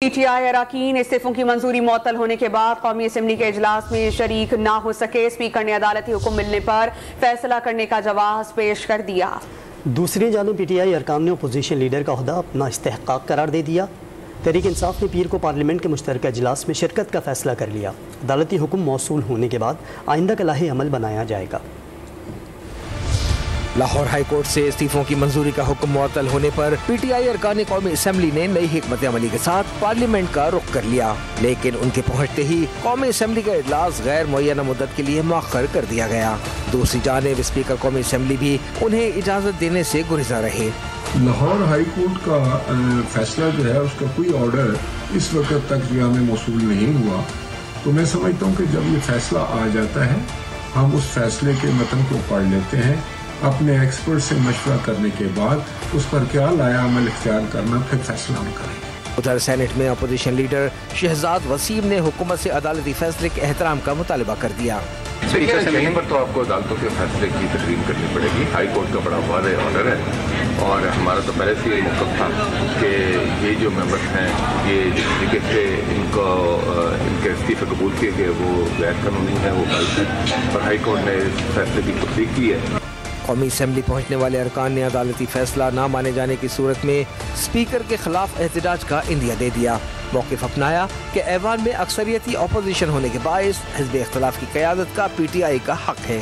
PTI اراکین استعفوں کی منظوری معطل ہونے کے بعد قومی اسمبلی کے اجلاس میں شریک نہ ہو سکے۔ اسپیکر نے عدالتی حکم ملنے پر فیصلہ کرنے کا جواز پیش کر دیا۔ دوسری جانب PTI ارکان نے اپوزیشن لیڈر کا عہدہ اپنا استحقاق قرار دے دیا۔ تحریک انصاف نے پیر کو پارلیمنٹ کے مشترکہ اجلاس میں شرکت کا فیصلہ کر لیا۔ عدالتی حکم موصول ہونے کے بعد آئندہ کا لاحق عمل بنایا جائے گا۔ لاہور ہائی کورٹ سے استعفوں کی منظوری کا حکم معطل ہونے پر PTI ارکان قومی اسمبلی نے نئی حکمت عملی کے ساتھ پارلیمنٹ کا رخ کر لیا، لیکن ان کے پہنچتے ہی قومی اسمبلی کا اجلاس غیر معینہ مدت کے لیے مؤخر کر دیا گیا۔ دوسری جانب اسپیکر قومی اسمبلی بھی انہیں اجازت دینے سے گریزاں رہے۔ لاہور ہائی کورٹ کا فیصلہ جو ہے اس کا کوئی آرڈر اس وقت تک جو ہمیں موصول نہیں ہوا، تو میں سمجھتا ہوں کہ جب یہ فیصلہ آ جاتا ہے ہم اس فیصلے کے متن کو پڑھ لیتے ہیں، اپنے ایکسپرٹ سے مشورہ کرنے کے بعد اس پر کیا لایا عمل اختیار کرنا، پھر فیصلہ ہم کریں گے۔ ادھر سینٹ میں اپوزیشن لیڈر شہزاد وسیم نے حکومت سے عدالتی فیصلے کے احترام کا مطالبہ کر دیا۔ یہیں پر تو آپ کو عدالتوں کے فیصلے کی تسلیم کرنی پڑے گی۔ ہائی کورٹ کا بڑا واضح آرڈر ہے اور ہمارا تو پہلے سے یہ موقف تھا کہ یہ جو ممبرس ہیں یہ جس طریقے سے ان کے استعفے قبول کیے گئے وہ غیر قانونی ہے، وہ غلط ہے، اور ہائی کورٹ نے اس فیصلے کی تصدیق کی ہے۔ قومی اسمبلی پہنچنے والے ارکان نے عدالتی فیصلہ نہ مانے جانے کی صورت میں اسپیکر کے خلاف احتجاج کا عندیہ دے دیا۔ موقف اپنایا کہ ایوان میں اکثریتی اپوزیشن ہونے کے باعث حزب اختلاف کی قیادت کا PTI کا حق ہے۔